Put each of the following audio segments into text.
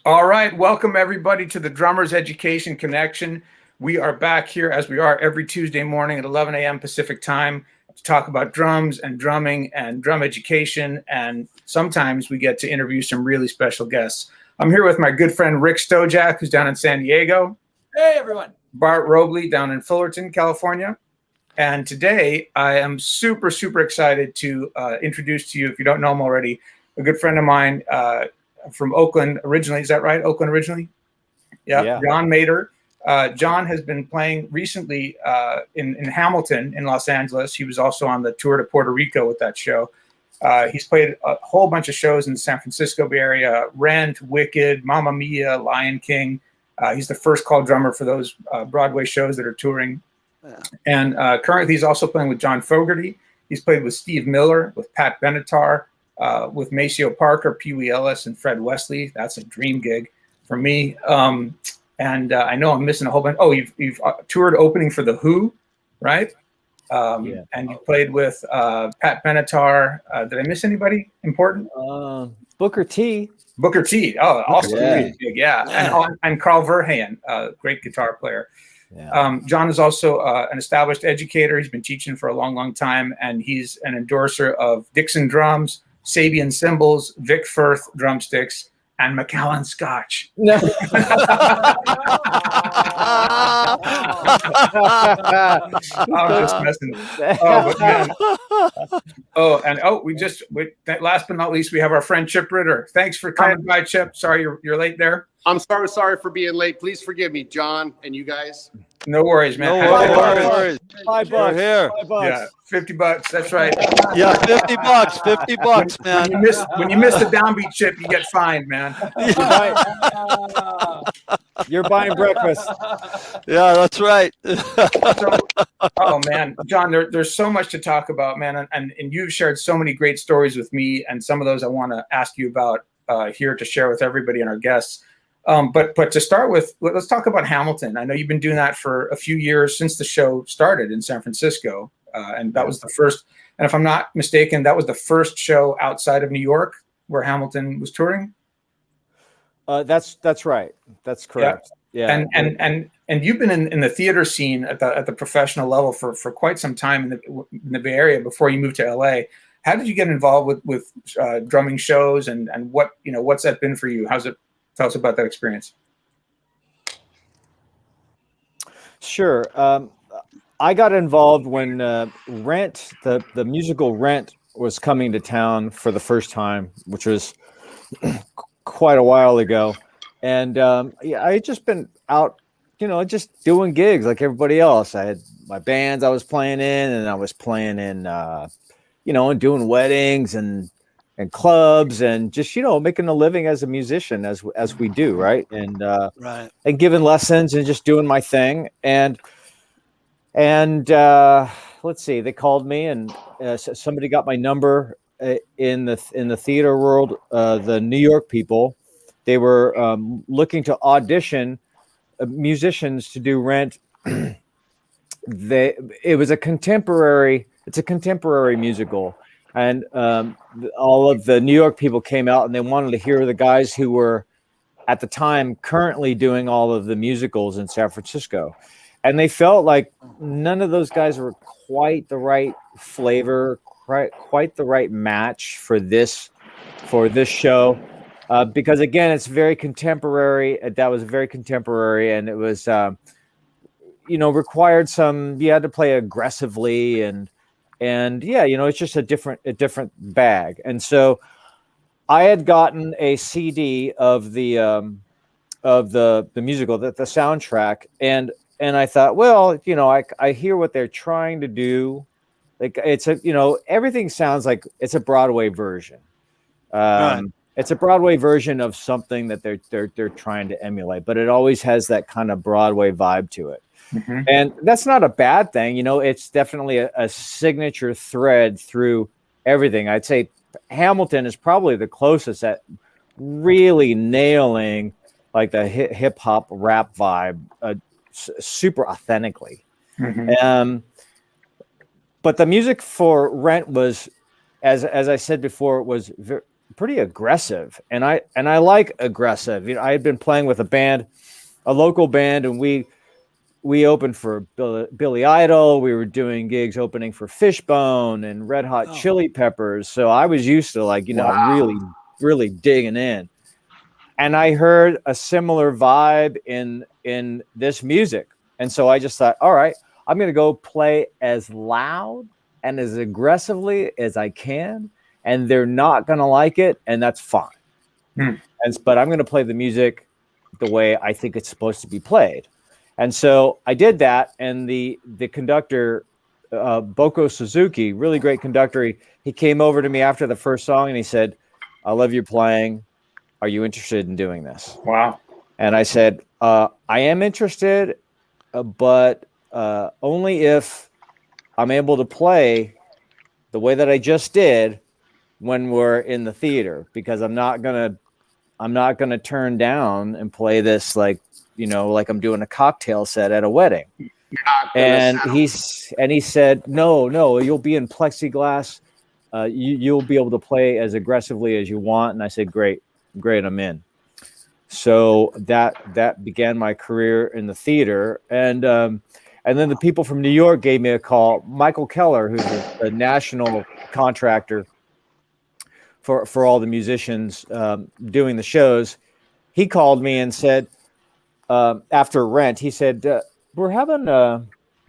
All right, welcome everybody to the Drummers Education Connection. We are back here as we are every Tuesday morning at 11 a.m. Pacific time to talk about drums and drumming and drum education. And sometimes we get to interview some really special guests. I'm here with my good friend Rick Stojak, who's down in San Diego. Hey, everyone. Bart Robley down in Fullerton, California. And today I am super, super excited to introduce to you, if you don't know him already, a good friend of mine from Oakland originally. Is that right? Oakland originally? Yeah. John Mater. John has been playing recently in Hamilton in Los Angeles. He was also on the tour to Puerto Rico with that show. He's played a whole bunch of shows in the San Francisco Bay Area: Rent, Wicked, Mamma Mia, Lion King. He's the first call drummer for those Broadway shows that are touring. Yeah. And currently he's also playing with John Fogerty. He's played with Steve Miller, with Pat Benatar, with Maceo Parker, Pee Wee Ellis, and Fred Wesley. That's a dream gig for me. And I know I'm missing a whole bunch. Oh, you've toured opening for The Who, right? Yeah. And you played with Pat Benatar. Did I miss anybody important? Booker T. Booker T. Oh, also really big, yeah. And Carl Verheyen, great guitar player. Yeah. John is also an established educator. He's been teaching for a long, long time, and he's an endorser of Dixon drums, Sabian cymbals, Vic Firth drumsticks, and Macallan Scotch. No. I'm just messing. Oh, but man. Last but not least, we have our friend Chip Ritter. Thanks for coming by, Chip. Sorry you're late there. I'm sorry for being late. Please forgive me, John, and you guys. No worries, man. No worries. $5 here. Yeah, $50. That's right. Yeah, $50, man. When you miss the downbeat, Chip, you get fined, man. You're buying breakfast. Yeah, that's right. Oh man, John, there's so much to talk about, man, and you've shared so many great stories with me, and some of those I want to ask you about here to share with everybody and our guests. But to start with, let's talk about Hamilton. I know you've been doing that for a few years since the show started in San Francisco, and that was the first. And if I'm not mistaken, that was the first show outside of New York where Hamilton was touring. That's right. That's correct. Yeah. And you've been in the theater scene at the professional level for quite some time in the Bay Area before you moved to LA. How did you get involved with drumming shows and what's that been for you? Tell us about that experience. Sure. I got involved when Rent, the musical Rent, was coming to town for the first time, which was quite a while ago. And I had just been out, just doing gigs like everybody else. I had my bands I was playing in, and I was playing in, and doing weddings and clubs and just, making a living as a musician as we do. Right. And, right. And giving lessons and just doing my thing. And let's see, they called me and somebody got my number in the theater world. The New York people, they were looking to audition musicians to do Rent. It's a contemporary musical. And all of the New York people came out and they wanted to hear the guys who were at the time currently doing all of the musicals in San Francisco. And they felt like none of those guys were quite the right flavor, quite the right match for this show. Because again, it's very contemporary. That was very contemporary, and it was, required some. You had to play aggressively, and it's just a different bag. And so, I had gotten a CD of the musical, the soundtrack, and I thought, well, I hear what they're trying to do. Like everything sounds like it's a Broadway version. Right. It's a Broadway version of something that they're trying to emulate, but it always has that kind of Broadway vibe to it. Mm-hmm. And that's not a bad thing. It's definitely a signature thread through everything. I'd say Hamilton is probably the closest at really nailing like the hip hop rap vibe super authentically. Mm-hmm. But the music for Rent was, as I said before, it was pretty aggressive, and I like aggressive. You know, I had been playing with a local band, and we opened for Billy Idol. We were doing gigs opening for Fishbone and Red Hot Chili Peppers. So I was used to really digging in. And I heard a similar vibe in this music. And so I just thought, all right, I'm going to go play as loud and as aggressively as I can. And they're not going to like it. And that's fine. But I'm going to play the music the way I think it's supposed to be played. And so I did that, and the conductor, Boko Suzuki, really great conductor, he came over to me after the first song, and he said, "I love your playing. Are you interested in doing this?" Wow. And I said, "I am interested, but only if I'm able to play the way that I just did when we're in the theater, because I'm not gonna turn down and play this like I'm doing a cocktail set at a wedding." And he said, no, you'll be in plexiglass. You'll be able to play as aggressively as you want. And I said, great, I'm in. So that began my career in the theater. And then the people from New York gave me a call. Michael Keller, who's a national contractor for all the musicians doing the shows, he called me and said, after Raitt, he said, we're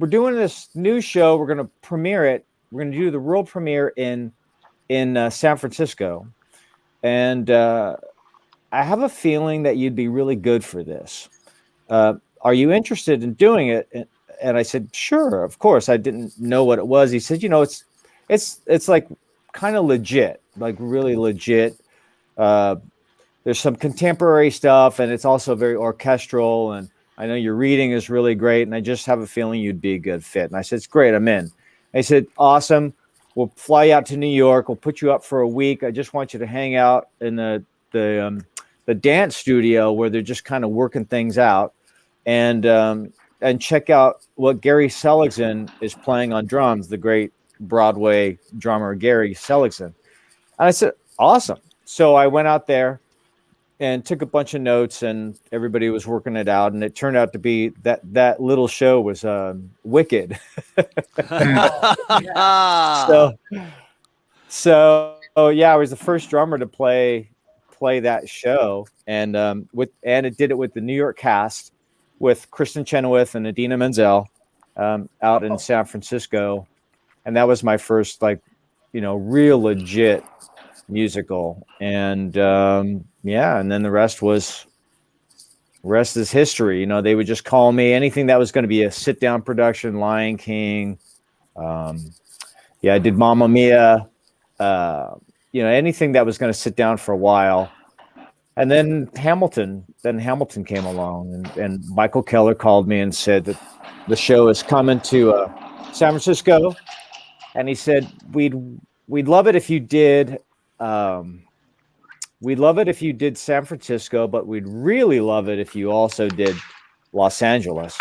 doing this new show. We're going to premiere it. We're going to do the world premiere in San Francisco. And I have a feeling that you'd be really good for this. Are you interested in doing it? And I said, sure, of course. I didn't know what it was. He said, it's like kind of legit, like really legit. There's some contemporary stuff, and it's also very orchestral. And I know your reading is really great, and I just have a feeling you'd be a good fit. And I said, it's great, I'm in. They said, awesome. We'll fly you out to New York. We'll put you up for a week. I just want you to hang out in the dance studio where they're just kind of working things out, and check out what Gary Seligson is playing on drums, the great Broadway drummer Gary Seligson. And I said, awesome. So I went out there and took a bunch of notes, and everybody was working it out. And it turned out to be that little show was wicked. So yeah, I was the first drummer to play that show, and it did it with the New York cast, with Kristen Chenoweth and Idina Menzel out in San Francisco. And that was my first real legit musical. And and then the rest is history. They would just call me anything that was going to be a sit down production. Lion King, I did Mamma Mia, anything that was going to sit down for a while. And then Hamilton came along, and Michael Keller called me and said that the show is coming to San Francisco, and he said we'd love it if you did. We'd love it if you did San Francisco, but we'd really love it if you also did Los Angeles.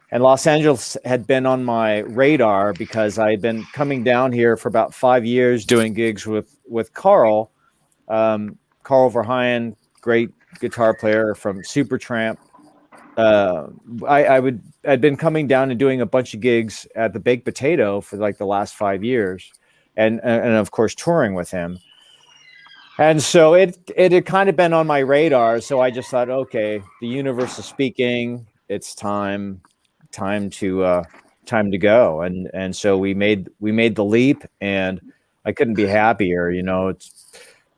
And Los Angeles had been on my radar because I had been coming down here for about 5 years doing gigs with Carl. Carl Verheyen, great guitar player from Supertramp. I'd been coming down and doing a bunch of gigs at the Baked Potato for the last 5 years, and of course touring with him. And so it had kind of been on my radar. So I just thought, okay, the universe is speaking. It's time to go. And so we made the leap, and I couldn't be happier.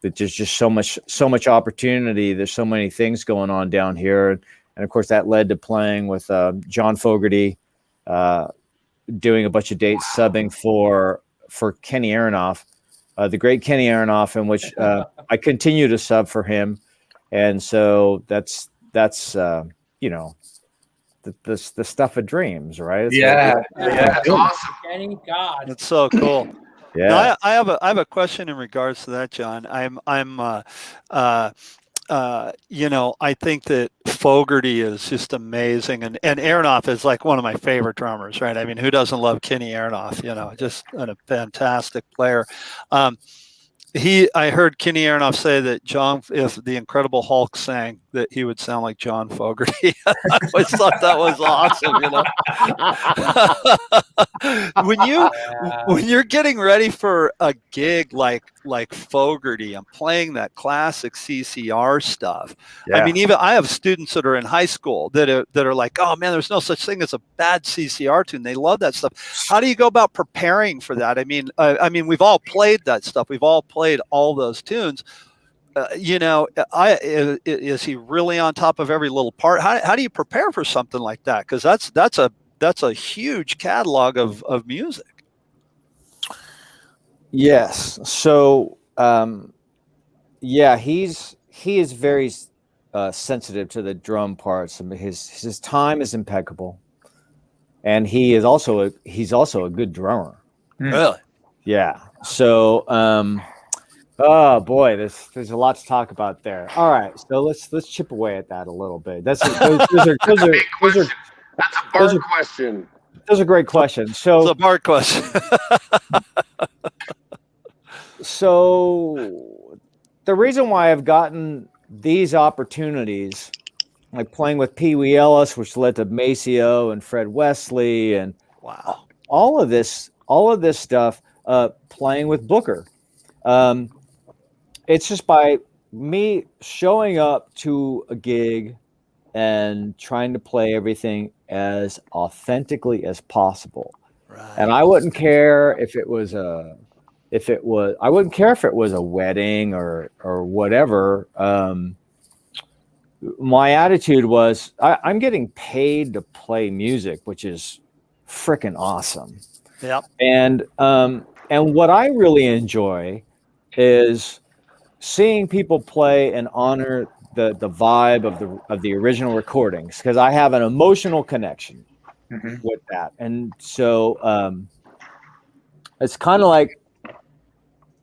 There's just so much opportunity. There's so many things going on down here. And of course that led to playing with John Fogerty, doing a bunch of dates, subbing for Kenny Aronoff, the great Kenny Aronoff, in which I continue to sub for him. And so that's the stuff of dreams, right? That's awesome. Kenny, God. That's so cool. Yeah. Now, I have a question in regards to that, John. I think that Fogerty is just amazing, and Aronoff is like one of my favorite drummers, right? I mean, who doesn't love Kenny Aronoff? Just a fantastic player. I heard Kenny Aronoff say that if the Incredible Hulk sang, that he would sound like John Fogerty. I always thought that was awesome, when you're getting ready for a gig like Fogerty and playing that classic CCR stuff. Yeah. I mean, even I have students that are in high school that are like, oh man, there's no such thing as a bad CCR tune. They love that stuff. How do you go about preparing for that? I mean, we've all played that stuff. We've all played all those tunes. Is he really on top of every little part? How do you prepare for something like that? Because that's a huge catalog of music. Yes. So he is very sensitive to the drum parts. I mean, his time is impeccable, and he's also a good drummer. Really? Yeah. So oh boy, there's a lot to talk about there. All right, so let's chip away at that a little bit. Those are That's a bar question. Those are great questions. So it's a bar question. So the reason why I've gotten these opportunities, like playing with Pee Wee Ellis, which led to Maceo and Fred Wesley, and wow, all of this stuff, playing with Booker. It's just by me showing up to a gig and trying to play everything as authentically as possible. right. And I wouldn't care if it was a wedding or whatever. My attitude was I'm getting paid to play music, which is freaking awesome. Yep. And what I really enjoy is seeing people play and honor the vibe of the original recordings, because I have an emotional connection with that. And so it's kind of like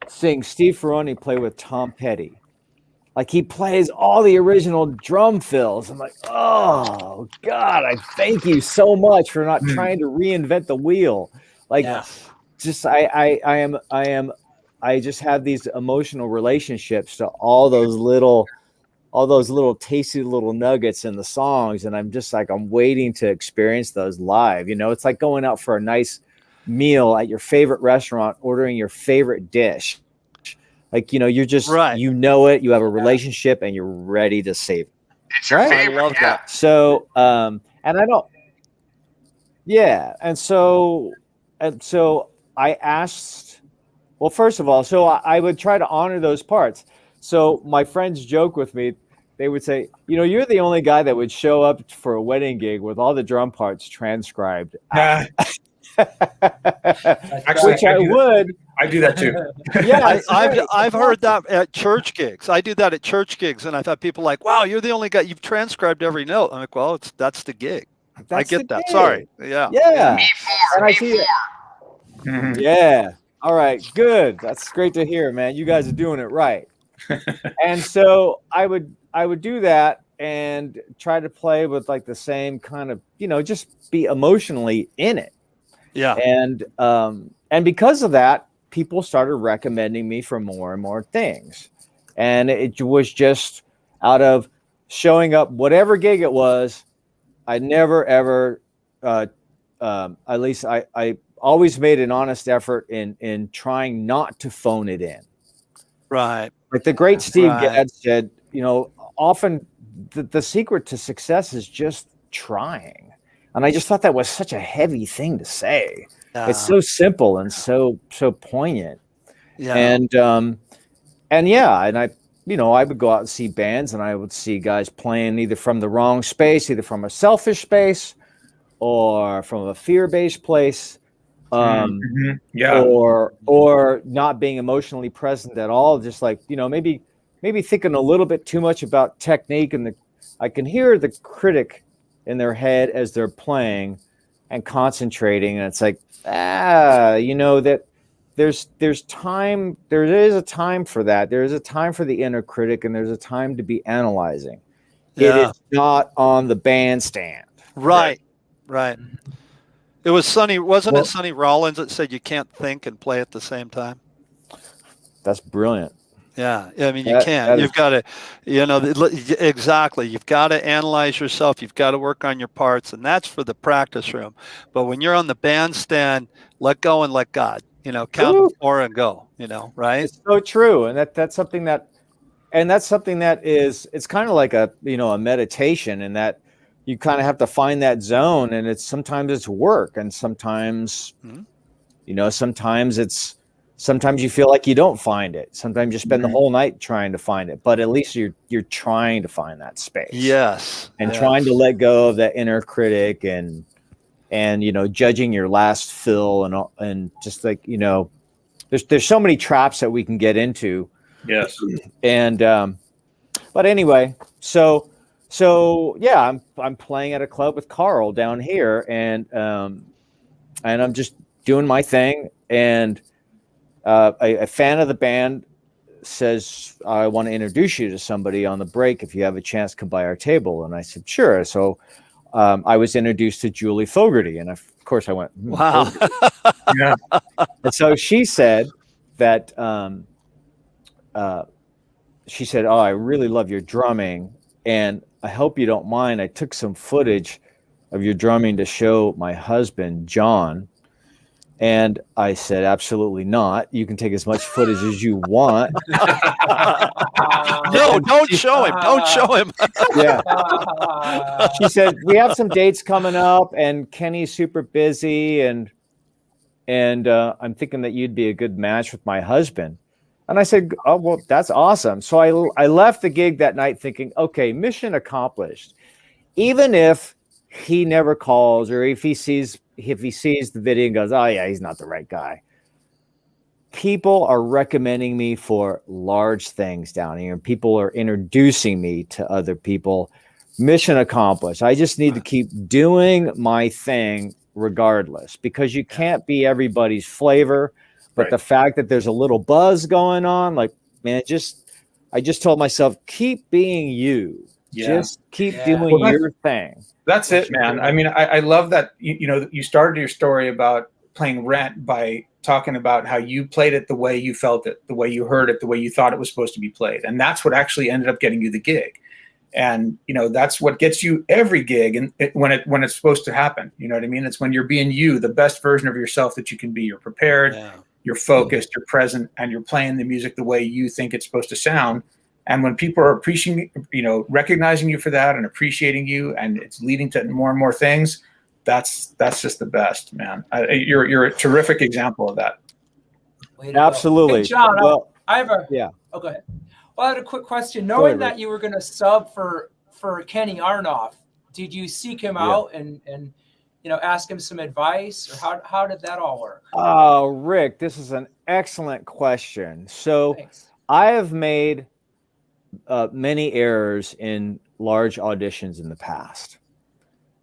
seeing Steve Ferroni play with Tom Petty. Like, he plays all the original drum fills. I'm like, oh God, I thank you so much for not trying to reinvent the wheel. Like, just I just have these emotional relationships to all those little tasty little nuggets in the songs, and I'm just like, I'm waiting to experience those live. It's like going out for a nice meal at your favorite restaurant, ordering your favorite dish. Like, you're just right. You have a relationship, and you're ready to save it. It's your favorite. I love that. So and I don't. Yeah, and so I asked. Well, first of all, so I would try to honor those parts. So my friends joke with me. They would say, you're the only guy that would show up for a wedding gig with all the drum parts transcribed. Actually, Which I would. I do that too. Yeah, I've heard that at church gigs. I do that at church gigs, and I've had people like, "Wow, you're the only guy. You've transcribed every note." I'm like, "Well, that's the gig. I get that. Gig. Sorry, yeah." And I see it. Yeah. All right. Good. That's great to hear, man. You guys are doing it right. And so I would do that and try to play with like the same kind of, just be emotionally in it. Yeah. And because of that, people started recommending me for more and more things. And it was just out of showing up, whatever gig it was. I never, ever, at least I always made an honest effort in trying not to phone it in. Right. Like the great Steve Gadd said, often the secret to success is just trying. And I just thought that was such a heavy thing to say. It's so simple and so poignant. Yeah. And I would go out and see bands, and I would see guys playing either from the wrong space, either from a selfish space or from a fear-based place. Or not being emotionally present at all, just like, maybe thinking a little bit too much about technique, and I can hear the critic in their head as they're playing and concentrating, and it's like, that there's time, there is a time for that. There is a time for the inner critic, and there's a time to be analyzing. It is not on the bandstand. Right. It was Sonny, wasn't it Sonny Rollins that said you can't think and play at the same time? that's brilliant. Yeah, I mean, you can't. You've got to, exactly. You've got to analyze yourself. You've got to work on your parts, and that's for the practice room. But when you're on the bandstand, let go and let God. Count to 4 and go. Right? It's so true, and that's something that is. It's kind of like a meditation, in that you kind of have to find that zone, and sometimes it's work, and sometimes sometimes you feel like you don't find it. Sometimes you spend the whole night trying to find it, but at least you're trying to find that space. Yes. And trying to let go of that inner critic and judging your last fill and just like, there's so many traps that we can get into. Yes. And but anyway, so yeah, I'm playing at a club with Carl down here, and I'm just doing my thing, and a fan of the band says, I want to introduce you to somebody on the break. If you have a chance, come by our table. And I said, sure. So I was introduced to Julie Fogerty. And of course I went, wow. Yeah. And so she said that, oh, I really love your drumming, and I hope you don't mind. I took some footage of your drumming to show my husband, John. And I said, absolutely not. You can take as much footage as you want. No, don't show him. Don't show him. Yeah. She said, we have some dates coming up, and Kenny's super busy, and I'm thinking that you'd be a good match with my husband. And I said, oh, well, that's awesome. So I left the gig that night thinking, okay, mission accomplished. Even if he never calls, or if he sees the video and goes, oh yeah, he's not the right guy. People are recommending me for large things down here. People are introducing me to other people. Mission accomplished. I just need to keep doing my thing regardless, because you can't be everybody's flavor. But Right. The fact that there's a little buzz going on, like, man, I just told myself, keep being you. Yeah. Just keep doing your thing. That's it, man. I mean, I love that. You started your story about playing Raitt by talking about how you played it the way you felt it, the way you heard it, the way you thought it was supposed to be played. And that's what actually ended up getting you the gig. And, that's what gets you every gig, and when it's supposed to happen. You know what I mean? It's when you're being you, the best version of yourself that you can be. You're prepared, you're focused, you're present, and you're playing the music the way you think it's supposed to sound. And when people are appreciating, recognizing you for that and appreciating you, and it's leading to more and more things, that's just the best, man. You're a terrific example of that. Absolutely. Hey, John, Well, I have a yeah. Oh, go ahead. Well, I had a quick question. Knowing that you were going to sub for Kenny Aronoff, did you seek him out and ask him some advice, or how did that all work? Oh, Rick, this is an excellent question. So Thanks. I have made many errors in large auditions in the past,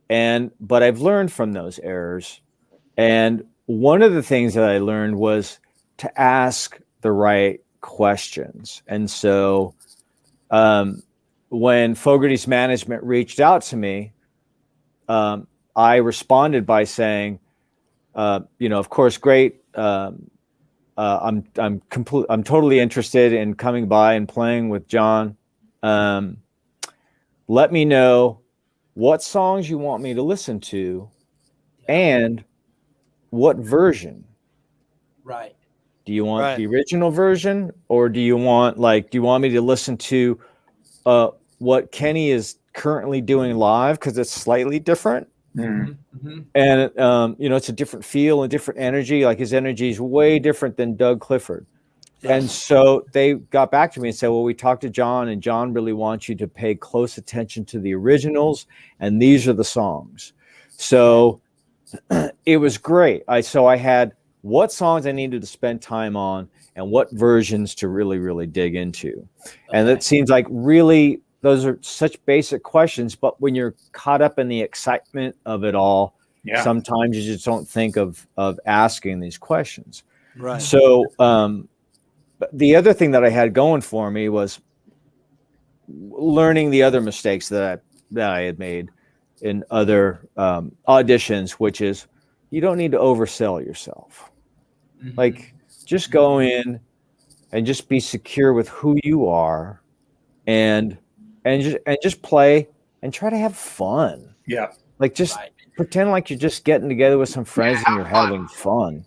but I've learned from those errors. And one of the things that I learned was to ask the right questions. And so when Fogerty's management reached out to me, I responded by saying, of course, great. I'm totally interested in coming by and playing with John. Let me know what songs you want me to listen to, and what version. Right. Do you want the original version, or do you want me to listen to what Kenny is currently doing live, because it's slightly different? Mm-hmm. And it's a different feel and different energy. Like, his energy is way different than Doug Clifford. Yes. And so they got back to me and said, well, we talked to John, and John really wants you to pay close attention to the originals, and these are the songs. So it was great. I had what songs I needed to spend time on, and what versions to really, really dig into. And it seems like really, those are such basic questions, but when you're caught up in the excitement of it all, sometimes you just don't think of asking these questions. Right. So the other thing that I had going for me was learning the other mistakes that I had made in other auditions, which is, you don't need to oversell yourself. Mm-hmm. Like, just go in and just be secure with who you are, and just play and try to have fun. Yeah. Like just pretend like you're just getting together with some friends and you're having fun.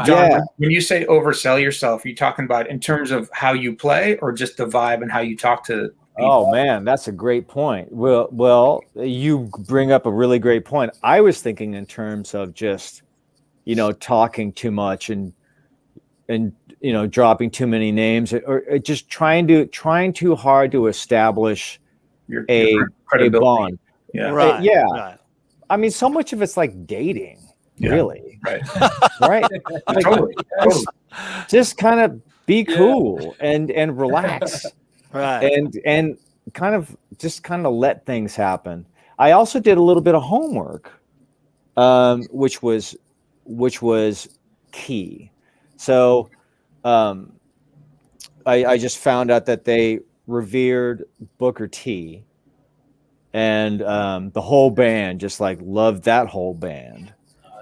John, when you say oversell yourself, are you talking about in terms of how you play or just the vibe and how you talk to people? Oh man, that's a great point. Well, you bring up a really great point. I was thinking in terms of just, talking too much and dropping too many names, or just trying too hard to establish a bond. Yeah. Right. Yeah. Right. I mean, so much of it's like dating, really. Right. Right. Like, Totally. just kind of be cool and relax. Right. And kind of let things happen. I also did a little bit of homework, which was key. So I just found out that they revered Booker T, and the whole band just like loved that whole band,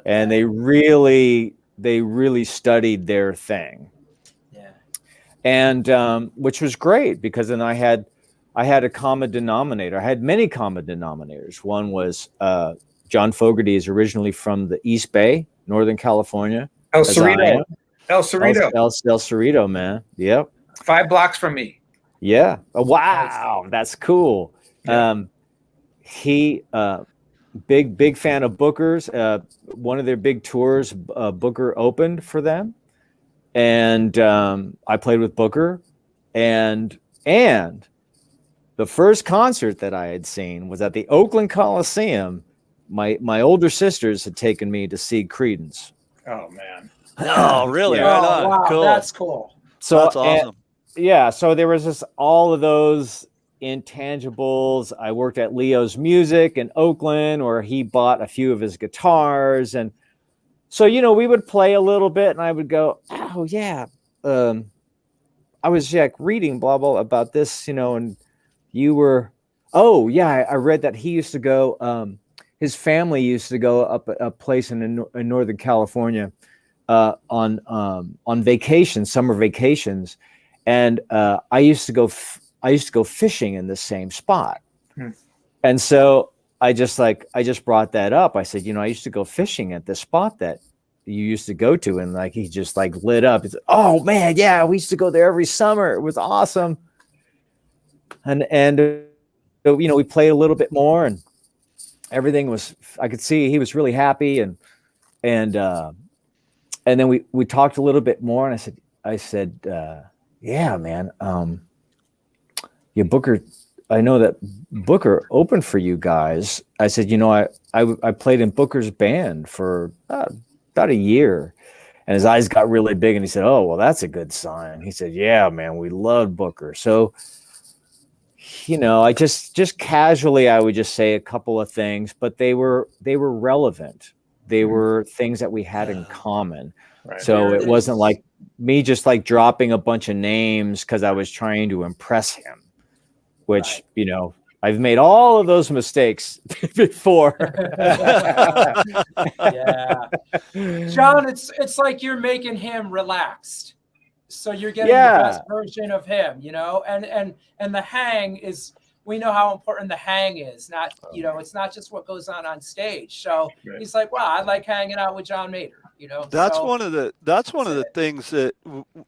and they really studied their thing. Yeah. And which was great, because then I had a common denominator. I had many common denominators. One was John Fogerty is originally from the East Bay, Northern California. El Cerrito. El Cerrito. El Cerrito, man. Yep. 5 blocks from me. Yeah. Oh, wow. That's cool. Yeah. He big fan of Booker's. One of their big tours, Booker opened for them. And I played with Booker. And the first concert that I had seen was at the Oakland Coliseum. My older sisters had taken me to see Creedence. Oh man. Oh, really? Yeah. Right on. Wow, Cool. that's cool. So That's awesome. So there was just all of those intangibles. I worked at Leo's Music in Oakland, where he bought a few of his guitars, and so we would play a little bit, and I would go, oh yeah, I was reading blah blah about this, and you were, oh yeah, I read that he used to go, his family used to go up a place in Northern California on vacation, summer vacations, and I used to go fishing in the same spot. And so I just brought that up. I said, I used to go fishing at this spot that you used to go to, and like he just like lit up. He said, oh man, yeah, we used to go there every summer. It was awesome. And we played a little bit more, and everything was, I could see he was really happy, and then we talked a little bit more, and I said, yeah, man, Booker, I know that Booker opened for you guys. I said, I played in Booker's band for about a year. And his eyes got really big, and he said, oh, well, that's a good sign. He said, yeah, man, we loved Booker. So, I just casually, I would just say a couple of things, but they were relevant. They were things that we had in common. Right. So it wasn't like me just like dropping a bunch of names because I was trying to impress him, which, I've made all of those mistakes before. Yeah. John, it's like you're making him relaxed. So you're getting the best version of him, and the hang is, we know how important the hang is. Not, it's not just what goes on stage. So he's like, wow, I like hanging out with John Mater. That's one of the things that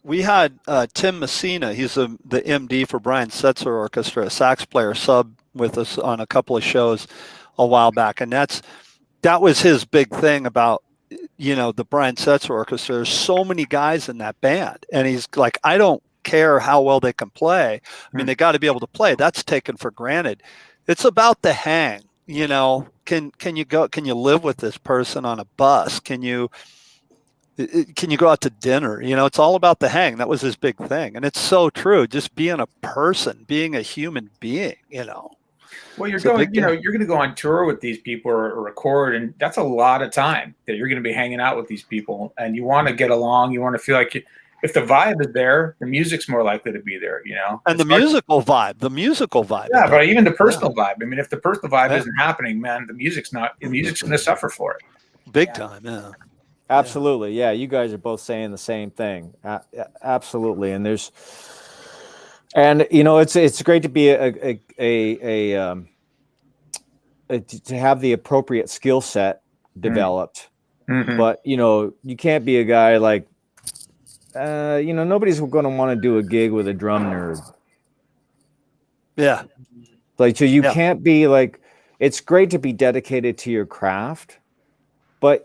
we had. Tim Messina, he's the MD for Brian Setzer Orchestra, a sax player, sub with us on a couple of shows a while back, and that was his big thing about the Brian Setzer Orchestra. There's so many guys in that band, and he's like, I don't care how well they can play. I mean, they got to be able to play. That's taken for granted. It's about the hang. Can you live with this person on a bus? Can you go out to dinner? It's all about the hang. That was his big thing. And it's so true. Just being a person, being a human being, Well, you're going to go on tour with these people or record, and that's a lot of time that you're going to be hanging out with these people, and you want to get along. You want to feel like if the vibe is there, the music's more likely to be there, And the musical vibe. Yeah, but even the personal vibe. I mean, if the personal vibe isn't happening, man, the music's going to suffer for it. Big time, yeah. Absolutely. Yeah. You guys are both saying the same thing. Absolutely. And it's great to be to have the appropriate skill set developed. Mm-hmm. But, you can't be a guy like, nobody's going to want to do a gig with a drum nerd. Yeah. Like, so you can't be like, it's great to be dedicated to your craft, but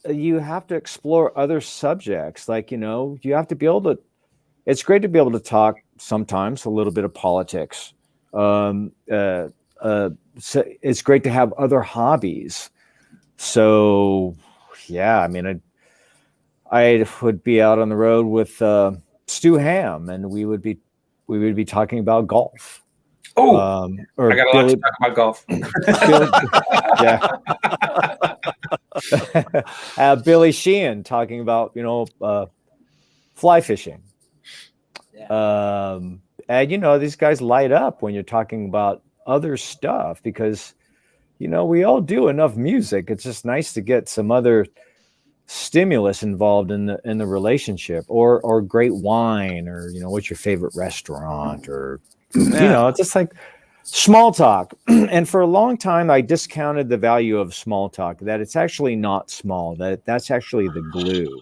you have to explore other subjects. Like, you have to be able to, it's great to be able to talk sometimes a little bit of politics. So it's great to have other hobbies. So, yeah, I mean, I would be out on the road with Stu Ham, and we would be talking about golf. Oh, or I got a lot to talk about golf. Billy Sheehan talking about fly fishing. Yeah. And these guys light up when you're talking about other stuff because we all do enough music. It's just nice to get some other stimulus involved in the relationship, or great wine, or what's your favorite restaurant, or it's just like small talk. And for a long time I discounted the value of small talk, that it's actually not small, that's actually the glue.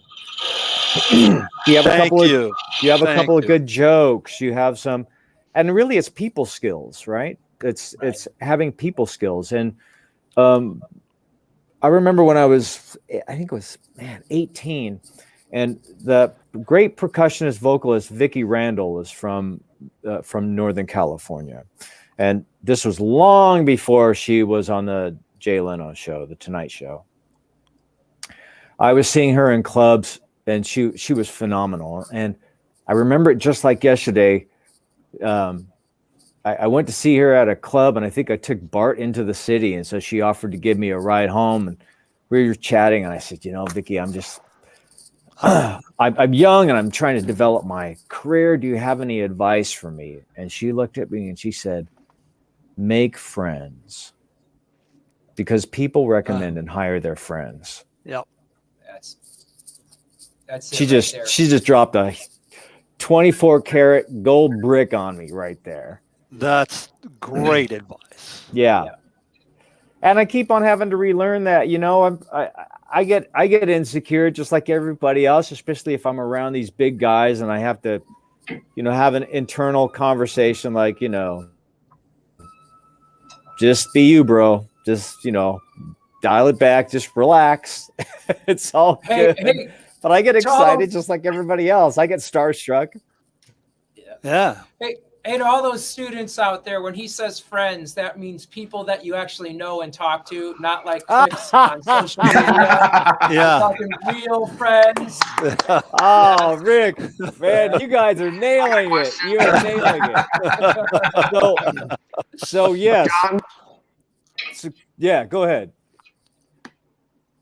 You have a couple of good jokes, you have some, and really it's people skills, right? It's having people skills. And I remember when I was, I think it was 18, and the great percussionist vocalist Vicki Randall was from Northern California, and this was long before she was on the Jay Leno show, the Tonight Show. I was seeing her in clubs, and she was phenomenal. And I remember it just like yesterday. I went to see her at a club, and I think I took Bart into the city, and so she offered to give me a ride home, and we were chatting, and I said, Vicki, I'm just I'm young and I'm trying to develop my career. Do you have any advice for me? And she looked at me and she said, make friends, because people recommend and hire their friends. Yep. That's she just dropped a 24 karat gold brick on me right there. That's great advice. Yeah. And I keep on having to relearn that. I get insecure just like everybody else, especially if I'm around these big guys and I have to, have an internal conversation like, just be you, bro. Just, dial it back, just relax. It's all good. Hey, but I get excited just like everybody else. I get starstruck. Yeah. Hey, to all those students out there, when he says friends, that means people that you actually know and talk to, not like clicks on social media. Yeah. Talking real friends. Oh, Rick, man, you guys are nailing it. You are nailing it. So yes. John? Yeah, go ahead.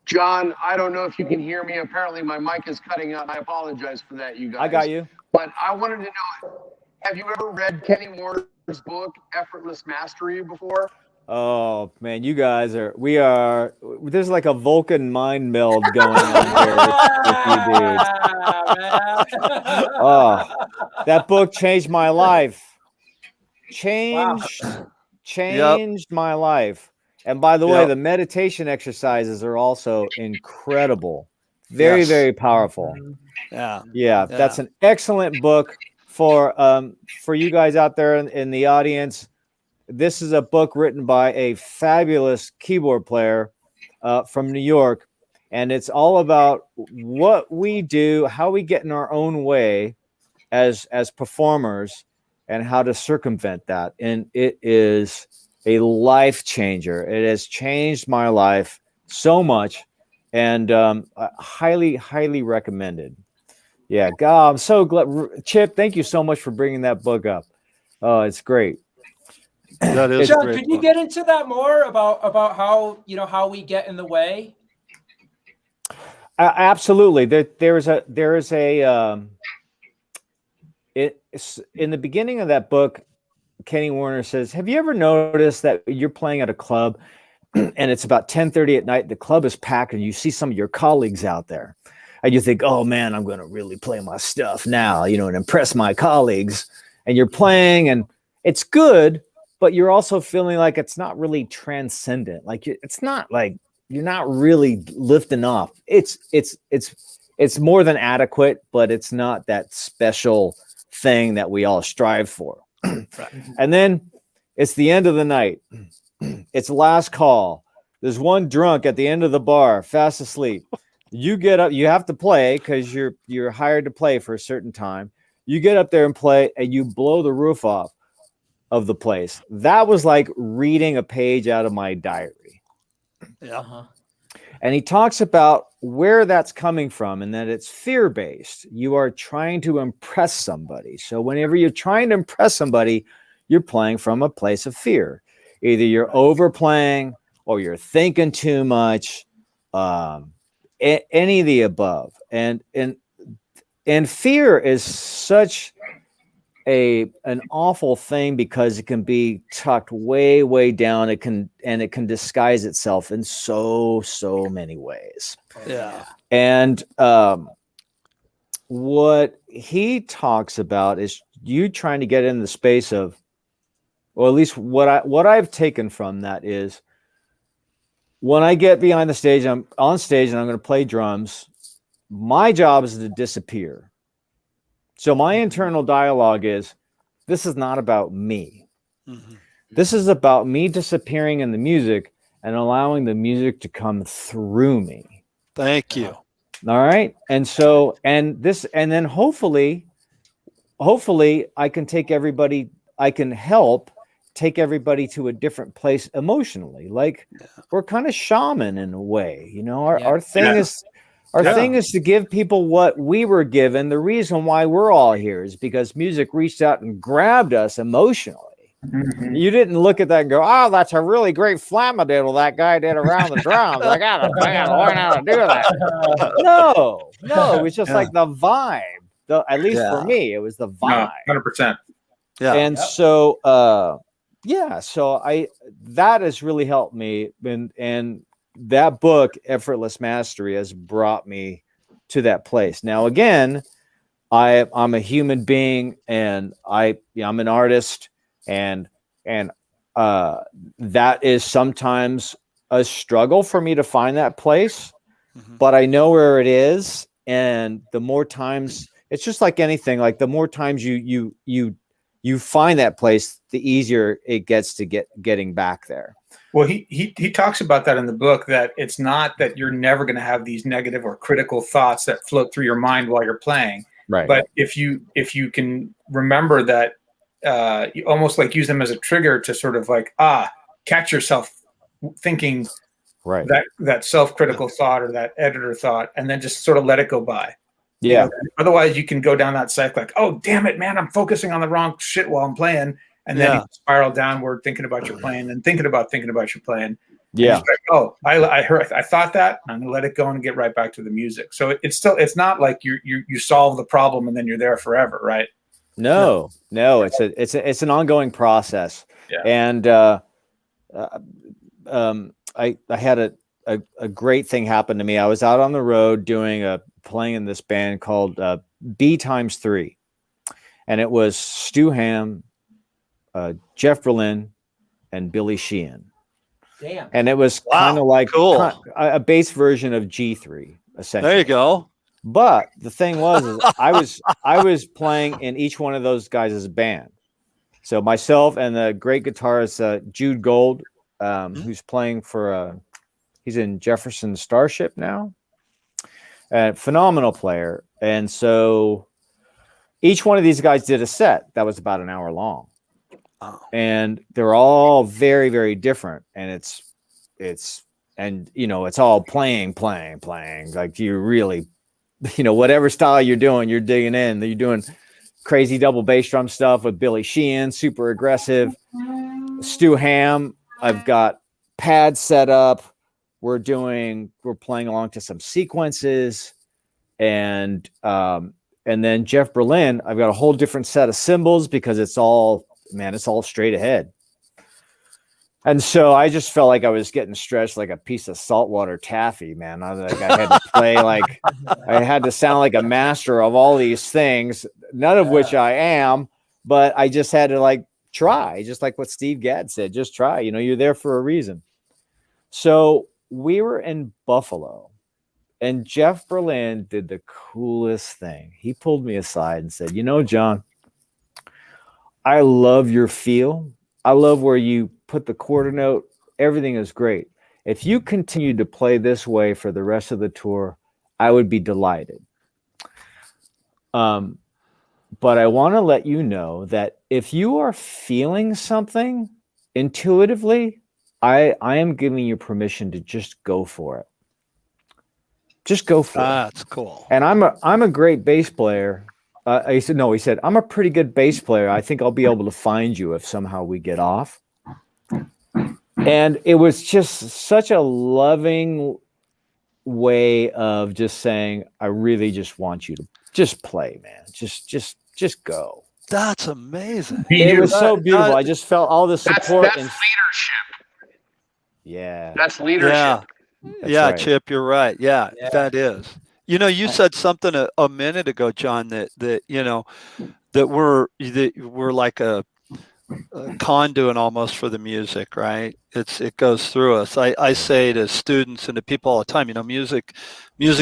John, I don't know if you can hear me. Apparently my mic is cutting out. I apologize for that, you guys. I got you. But I wanted to know, have you ever read Kenny Warner's book, Effortless Mastery, before? Oh, man, you guys there's like a Vulcan mind meld going on here with you dudes. Oh, that book changed my life. Changed my life. And by the way, the meditation exercises are also incredible. Very, very powerful. Yeah. That's an excellent book for you guys out there in the audience. This is a book written by a fabulous keyboard player from New York, and it's all about what we do, how we get in our own way as performers, and how to circumvent that. And it is a life changer. It has changed my life so much, and highly, highly recommended. Yeah, God, I'm so glad. Chip, thank you so much for bringing that book up. Oh, it's great. That is John, great could you get into that more about how how we get in the way? Absolutely. There is a it's in the beginning of that book, Kenny Warner says, have you ever noticed that you're playing at a club and it's about 10:30 at night. The club is packed, and you see some of your colleagues out there, and you think, "Oh man, I'm going to really play my stuff now, and impress my colleagues." And you're playing, and it's good, but you're also feeling like it's not really transcendent. Like it's not like you're not really lifting off. It's more than adequate, but it's not that special thing that we all strive for. And then it's the end of the night. It's last call. There's one drunk at the end of the bar, fast asleep. You get up, you have to play because you're hired to play for a certain time. You get up there and play, and you blow the roof off of the place. That was like reading a page out of my diary. Yeah. Uh-huh. And he talks about where that's coming from, and that it's fear-based. You are trying to impress somebody. So whenever you're trying to impress somebody, you're playing from a place of fear. Either you're overplaying or you're thinking too much, any of the above. And fear is such an awful thing because it can be tucked way, way down. It can disguise itself in so many ways. Yeah. And what he talks about is you trying to get in the space of, or at least what I've taken from that is, when I get behind the stage, I'm on stage and I'm going to play drums. My job is to disappear. So my internal dialogue is, this is not about me. Mm-hmm. This is about me disappearing in the music and allowing the music to come through me. Thank you. All right. And then hopefully I can help take everybody to a different place emotionally. Like we're kind of shaman in a way, our thing is, thing is to give people what we were given. The reason why we're all here is because music reached out and grabbed us emotionally. Mm-hmm. You didn't look at that and go, "Oh, that's a really great flamadiddle that guy did around the drums. I gotta learn how to do that." No, it was just like the vibe. At least for me, it was the vibe. 100%. Yeah. And so, that has really helped me. And that book, Effortless Mastery, has brought me to that place. Now, again, I'm a human being, and I'm an artist, and that is sometimes a struggle for me to find that place. Mm-hmm. But I know where it is, and the more times, it's just like anything. Like the more times you find that place, the easier it gets to getting back there. Well, he talks about that in the book, that it's not that you're never going to have these negative or critical thoughts that float through your mind while you're playing. Right. But if you can remember that, you almost like use them as a trigger to sort of like, catch yourself thinking that self-critical thought or that editor thought, and then just sort of let it go by. Yeah. Otherwise you can go down that cycle like, "Oh, damn it, man, I'm focusing on the wrong shit while I'm playing." And then you spiral downward, thinking about your playing and thinking about your playing. Yeah. Like, "Oh, I thought that. I'm gonna let it go and get right back to the music." So it's not like you solve the problem and then you're there forever, right? No. It's an ongoing process. Yeah. And I had a great thing happen to me. I was out on the road playing in this band called B×3, and it was Stu Hamm, Jeff Berlin, and Billy Sheehan. Damn. And it was kind of like a bass version of G3, essentially. There you go. But the thing was, I was playing in each one of those guys' band. So myself and the great guitarist Jude Gold, who's playing for he's in Jefferson Starship now. Phenomenal player. And so each one of these guys did a set that was about an hour long. Oh. And they're all very, very different. And it's all playing. Like you really, whatever style you're doing, you're digging in. You're doing crazy double bass drum stuff with Billy Sheehan, super aggressive. Stu Hamm, I've got pads set up. We're playing along to some sequences, and then Jeff Berlin, I've got a whole different set of cymbals because it's all straight ahead. And so I just felt like I was getting stretched like a piece of saltwater taffy, man. I had to play like I had to sound like a master of all these things, none of which I am, but I just had to like try, just like what Steve Gadd said, just try, you're there for a reason. So we were in Buffalo and Jeff Berlin did the coolest thing. He pulled me aside and said, John, I love your feel. I love where you put the quarter note. Everything is great. If you continue to play this way for the rest of the tour, I would be delighted. But I want to let you know that if you are feeling something intuitively, I am giving you permission to just go for it. Just go for it. That's cool. And I'm a great bass player. He said, I'm a pretty good bass player. I think I'll be able to find you if somehow we get off. And it was just such a loving way of just saying, I really just want you to just play, man. Just go. That's amazing. It was so beautiful. I just felt all the support. That's leadership. Yeah. That's leadership. Yeah, right. Chip, you're right. Yeah, that is. You said something a minute ago, John, that we're like a conduit almost for the music, right? It goes through us. I say to students and to people all the time, music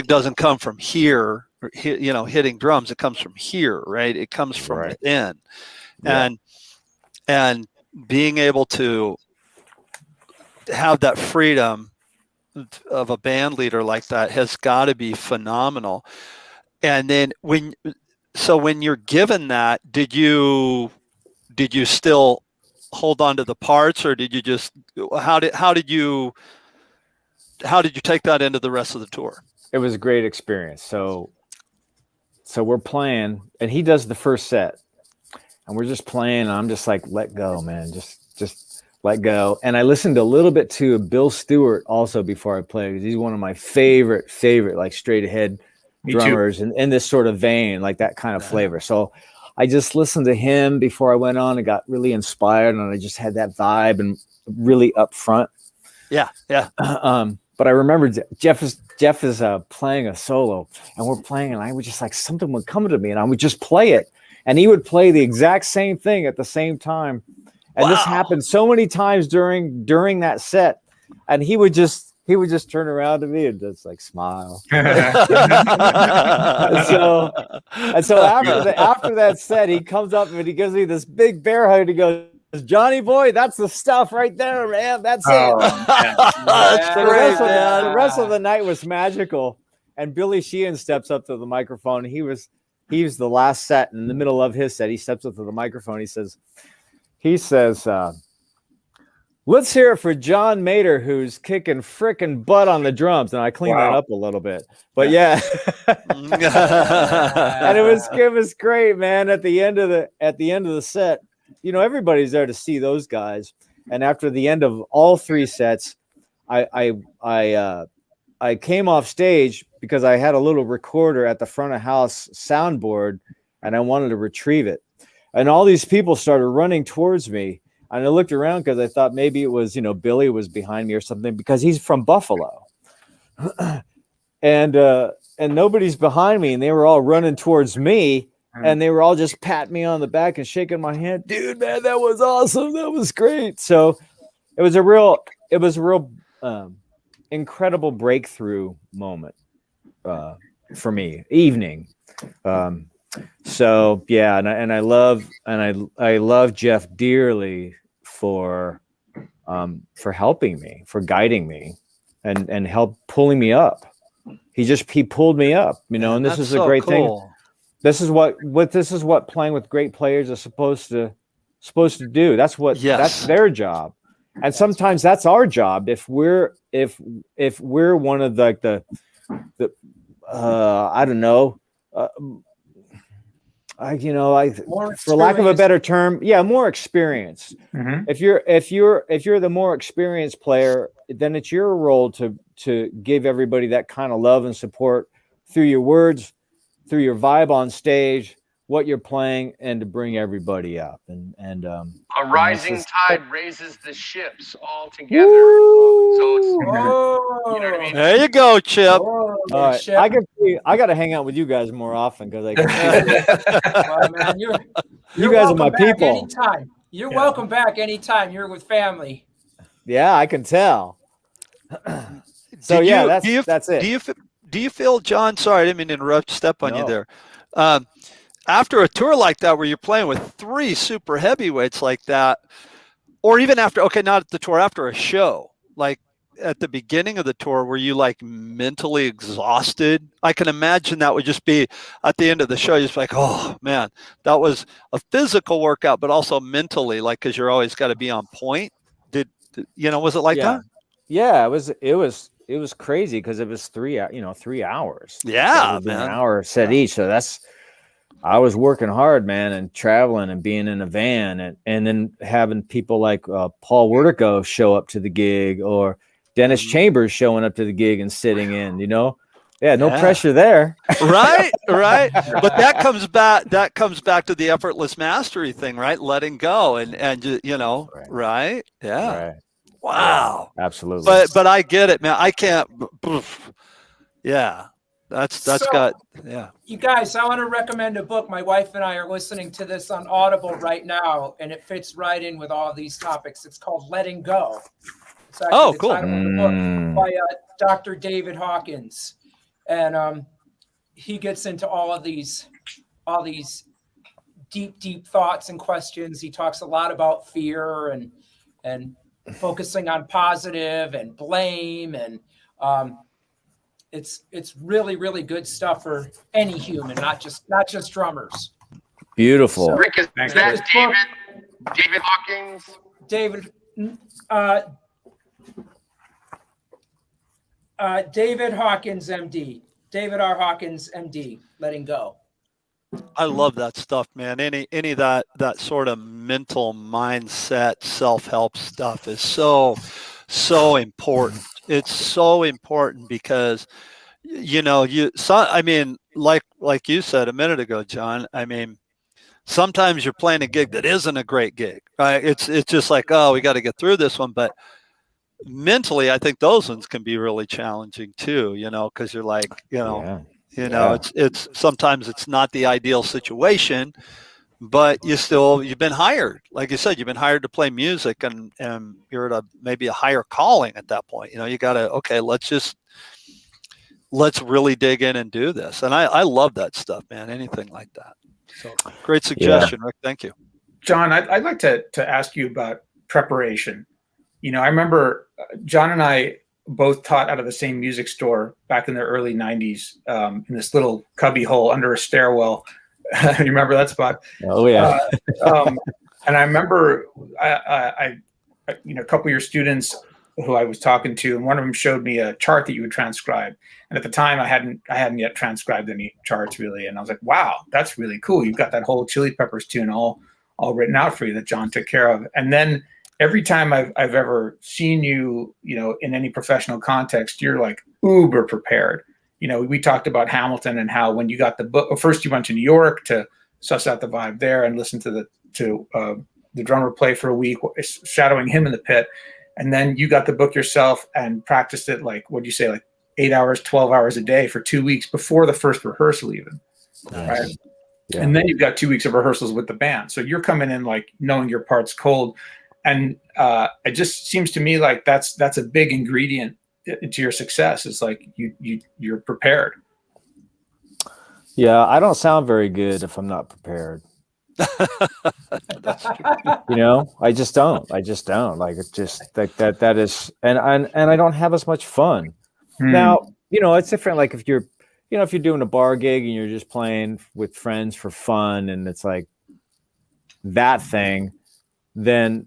doesn't come from here, hitting drums. It comes from here, right? It comes from within, and being able to have that freedom of a band leader like that has got to be phenomenal. And then when you're given that, did you still hold on to the parts, or did you just how did you take that into the rest of the tour? It was a great experience. So we're playing and he does the first set and we're just playing and I'm just like, let go, man. Just let go. And I listened a little bit to Bill Stewart also before I played, because he's one of my favorite like straight ahead drummers in this sort of vein, like that kind of flavor. So I just listened to him before I went on and got really inspired, and I just had that vibe and really up front. Yeah. But I remember Jeff is playing a solo and we're playing, and I would just like, something would come to me and I would just play it and he would play the exact same thing at the same time. And this happened so many times during that set, and he would just turn around to me and just like smile. and so after that set, he comes up and he gives me this big bear hug. He goes, Johnny boy, that's the stuff right there, man. That's it. The rest of the night was magical. And Billy Sheehan steps up to the microphone. He was the last set. In the middle of his set, he steps up to the microphone. He says, let's hear it for John Mater, who's kicking frickin' butt on the drums. And I cleaned that up a little bit, but yeah. And it was great, man. At the end of the set, everybody's there to see those guys. And after the end of all three sets, I came off stage because I had a little recorder at the front of house soundboard and I wanted to retrieve it. And all these people started running towards me. And I looked around because I thought maybe it was, Billy was behind me or something, because he's from Buffalo. and nobody's behind me. And they were all running towards me. And they were all just patting me on the back and shaking my hand. Dude, man, that was awesome. That was great. So it was a real incredible breakthrough moment for me. Evening. So yeah, and I love Jeff dearly for helping me, for guiding me, and help pulling me up. He pulled me up, and this is a great thing. This is what playing with great players is supposed to do. That's their job. And sometimes that's our job if we're one of the I don't know, for lack of a better term, more experience. Mm-hmm. If you're the more experienced player, then it's your role to give everybody that kind of love and support through your words, through your vibe on stage, what you're playing and to bring everybody up. A rising tide raises the ships all together. Woo! So it's, Oh, you know what I mean? There you go, Chip. Oh, All right. Chip. I got to hang out with you guys more often because I can Well, man, you're you guys are my welcome back people. anytime. You're welcome back anytime. You're with family. Yeah, I can tell. So Did yeah, you- that's it. Do you feel, John? Sorry, I didn't mean to interrupt. Step on you No. there. After a tour like that, where you're playing with 3 super heavyweights like that, or even after, okay, not at the tour, after a show, like at the beginning of the tour, were you like mentally exhausted? I can imagine that would just be at the end of the show, just like, oh man, that was a physical workout, but also mentally, like, because you're always got to be on point. Was it like that? Yeah, it was crazy because it was 3 hours. Yeah, An man. hour set each. So I was working hard, man, and traveling and being in a van and then having people like Paul Wertico show up to the gig, or Dennis Chambers showing up to the gig and sitting in, no pressure there. Right. But that comes back to the effortless mastery thing, right? Letting go and right. Yeah. Right. Wow. Absolutely. But I get it, man. I can't. Yeah. That's got. You guys, I want to recommend a book. My wife and I are listening to this on Audible right now, and it fits right in with all these topics. It's called Letting Go. It's actually the cool. title of the book by Dr. David Hawkins, and he gets into all these deep thoughts and questions. He talks a lot about fear and focusing on positive and blame, and it's really, really good stuff for any human, not just drummers. Beautiful. Rick, is that David Hawkins? David Hawkins, MD. David R. Hawkins, MD. Letting Go. I love that stuff, man. Any of that sort of mental mindset, self-help stuff is so important. It's so important because like you said a minute ago, John, I mean, sometimes you're playing a gig that isn't a great gig, right? It's just like, oh, we got to get through this one, but mentally I think those ones can be really challenging too, because you're like, it's sometimes it's not the ideal situation, but you've been hired, like you said, you've been hired to play music, and you're at maybe a higher calling at that point. You got to, okay, let's really dig in and do this. And I love that stuff, man. Anything like that. So great suggestion, Rick. Thank you. John, I'd like to ask you about preparation. I remember John and I both taught out of the same music store back in the early 90s, in this little cubby hole under a stairwell. You remember that spot? Oh yeah. And I remember a couple of your students who I was talking to, and one of them showed me a chart that you would transcribe. And at the time I hadn't yet transcribed any charts really. And I was like, wow, that's really cool. You've got that whole Chili Peppers tune all written out for you that John took care of. And then every time I've ever seen you, in any professional context, you're like uber prepared. We talked about Hamilton and how when you got the book, first you went to New York to suss out the vibe there and listen to the drummer play for a week, shadowing him in the pit. And then you got the book yourself and practiced it, like, what'd you say, like 8 hours, 12 hours a day for 2 weeks before the first rehearsal even. Nice. Right. Yeah. And then you've got 2 weeks of rehearsals with the band. So you're coming in like knowing your parts cold. And it just seems to me like that's a big ingredient to your success. It's like you're prepared. Yeah, I don't sound very good if I'm not prepared. I just don't. Like, it just that is, and I don't have as much fun. Now, it's different. Like if you're doing a bar gig and you're just playing with friends for fun, and it's like that thing, then,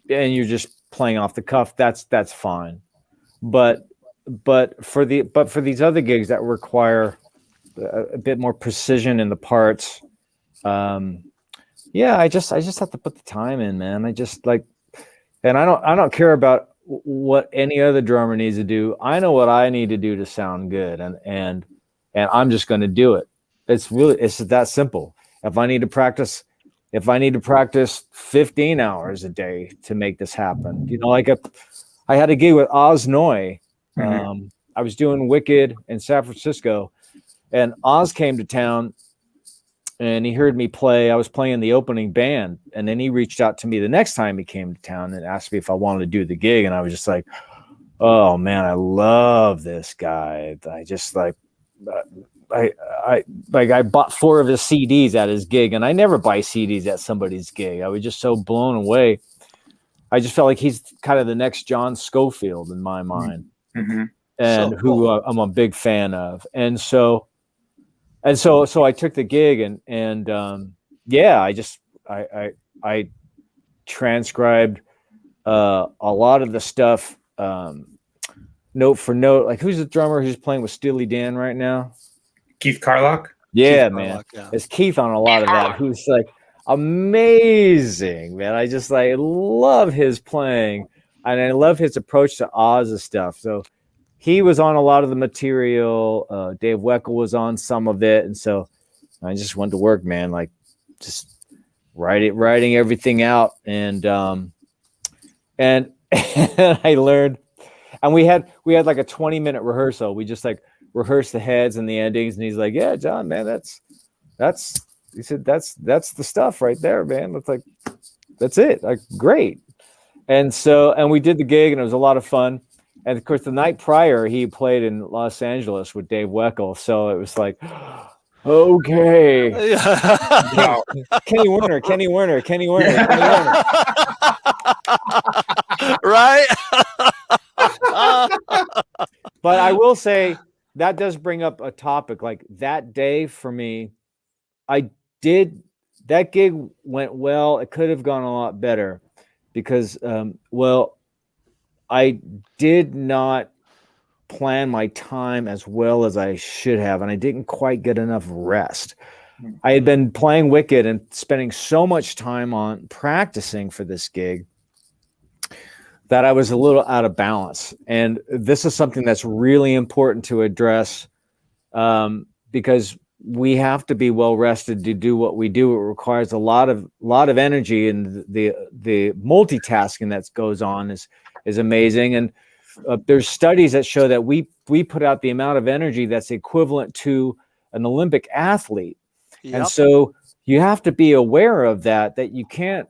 and you're just playing off the cuff, that's fine. But for these other gigs that require a bit more precision in the parts, I just have to put the time in, man. I just like, and I don't care about what any other drummer needs to do. I know what I need to do to sound good, and I'm just going to do it. It's that simple. if I need to practice 15 hours a day to make this happen, like I had a gig with Oz Noy. I was doing Wicked in San Francisco, and Oz came to town and he heard me play. I was playing the opening band, and then he reached out to me the next time he came to town and asked me if I wanted to do the gig. And I was just like, oh man, I love this guy. I just like, I bought 4 of his CDs at his gig, and I never buy CDs at somebody's gig. I was just so blown away. I just felt like he's kind of the next John Scofield in my mind, and so cool. Who I'm a big fan of. And so I took the gig, and I transcribed a lot of the stuff note for note. Like, who's the drummer who's playing with Steely Dan right now? Keith Carlock. Yeah, man. It's Keith on a lot of that. Who's like amazing, man. I just love his playing, and I love his approach to Oz's stuff. So he was on a lot of the material. Dave Weckl was on some of it, and so I just went to work, man. Like, just writing everything out, and I learned. And we had like a 20-minute rehearsal. We just rehearsed the heads and the endings, and he's like, "Yeah, John, man, that's." He said, "That's the stuff right there, man. It's like, that's it. Like, great." And we did the gig, and it was a lot of fun. And of course, the night prior, he played in Los Angeles with Dave Weckl, so it was like, okay, wow. Kenny Werner. Right. But I will say that does bring up a topic. Like, that day for me, that gig went well. It could have gone a lot better because, I did not plan my time as well as I should have, and I didn't quite get enough rest. I had been playing Wicked and spending so much time on practicing for this gig that I was a little out of balance. And this is something that's really important to address, because we have to be well rested to do what we do. It requires a lot of energy, and the multitasking that goes on is amazing. And there's studies that show that we put out the amount of energy that's equivalent to an Olympic athlete. Yep. And so you have to be aware of that you can't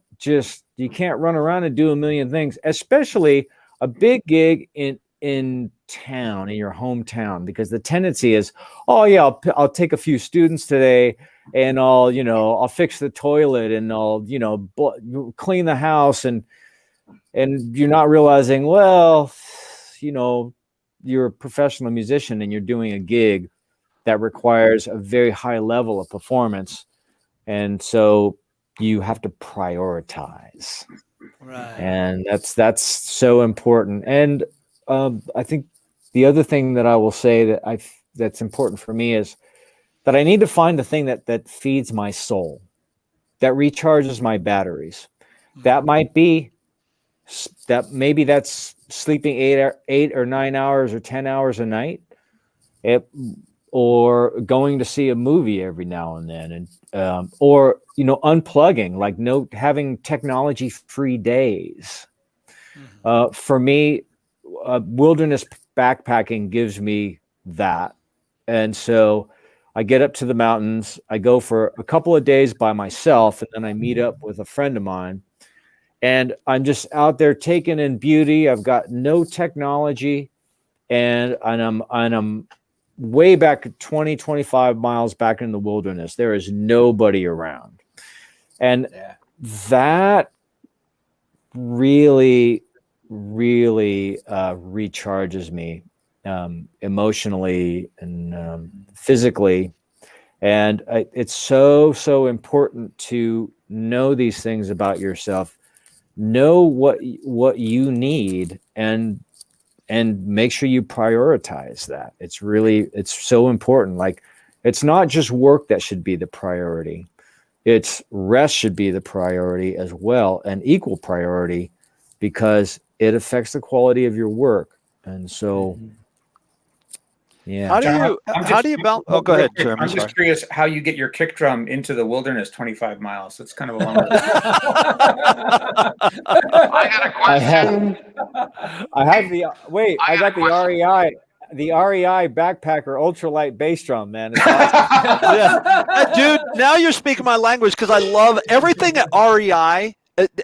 run around and do a million things, especially a big gig in town, in your hometown, because the tendency is, oh yeah, I'll take a few students today, and I'll fix the toilet, and I'll clean the house, and you're not realizing, well, you're a professional musician and you're doing a gig that requires a very high level of performance, and so you have to prioritize. Right. And that's so important. And I think the other thing that I will say that's important for me is that I need to find the thing that feeds my soul, that recharges my batteries. That might be maybe that's sleeping 8 or 9 hours or 10 hours a night, or going to see a movie every now and then, and or unplugging, like having technology-free days. For me, wilderness backpacking gives me that, and so I get up to the mountains. I go for a couple of days by myself, and then I meet up with a friend of mine. And I'm just out there taking in beauty. I've got no technology, and I'm way back 20, 25 miles back in the wilderness. There is nobody around. And that really, really recharges me emotionally and physically. And it's so important to know these things about yourself. Know what you need, and make sure you prioritize that. It's so important. Like, it's not just work that should be the priority. It's rest should be the priority as well, and equal priority, because it affects the quality of your work. And so Yeah. How do John, you how do you balance? Oh, go ahead, Jeremy. I'm just Sorry. curious how you get your kick drum into the wilderness 25 miles. That's kind of a long way. I got a question. I have the wait. I got the question. REI backpacker ultralight bass drum, man. It's awesome. Yeah. Dude, now you're speaking my language because I love everything at REI.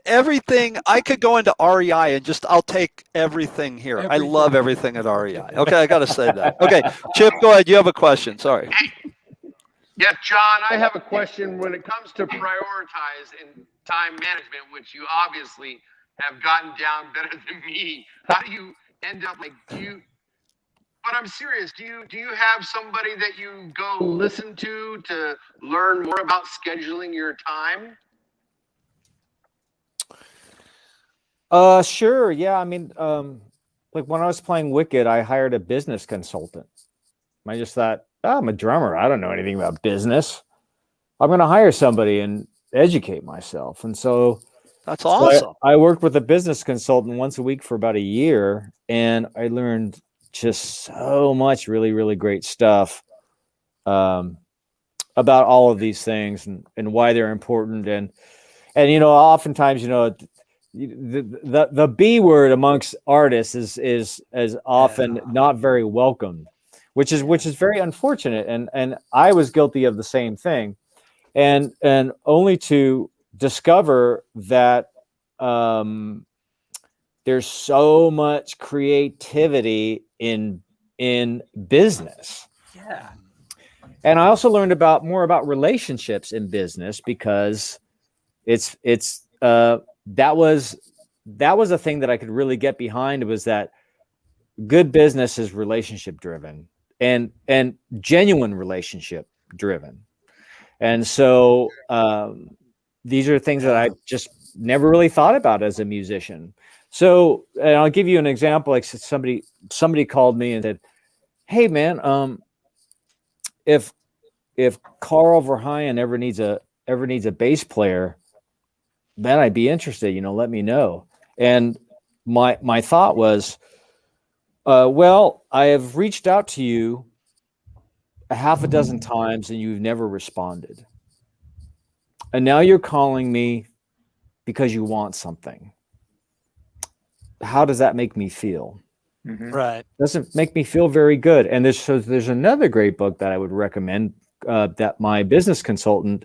Everything I could go into REI and just I'll take everything here. I love everything at REI. Okay, I got to say that. Okay, Chip, go ahead. You have a question. Sorry. Yeah, John, I have a question. When it comes to prioritize and time management, which you obviously have gotten down better than me, how do you end up like but I'm serious, do you have somebody that you go listen to learn more about scheduling your time? Sure. Yeah. I mean, like when I was playing Wicked, I hired a business consultant. I just thought, oh, I'm a drummer. I don't know anything about business. I'm going to hire somebody and educate myself. And so that's awesome. I worked with a business consultant once a week for about a year, and I learned just so much really, really great stuff about all of these things and why they're important. And you know, oftentimes, you know, the B word amongst artists is often not very welcomed, which is very unfortunate. And I was guilty of the same thing, and only to discover that there's so much creativity in business. Yeah. And I also learned more about relationships in business because that was a thing that I could really get behind, was that good business is relationship driven and genuine relationship driven. And so these are things that I just never really thought about as a musician. So, and I'll give you an example. Like somebody called me and said, "Hey man, if Carl Verheyen ever needs a bass player, then I'd be interested, you know, let me know." And my thought was, well, I have reached out to you a half a dozen times and you've never responded. And now you're calling me because you want something. How does that make me feel? Mm-hmm. Right. Doesn't make me feel very good. And there's another great book that I would recommend that my business consultant,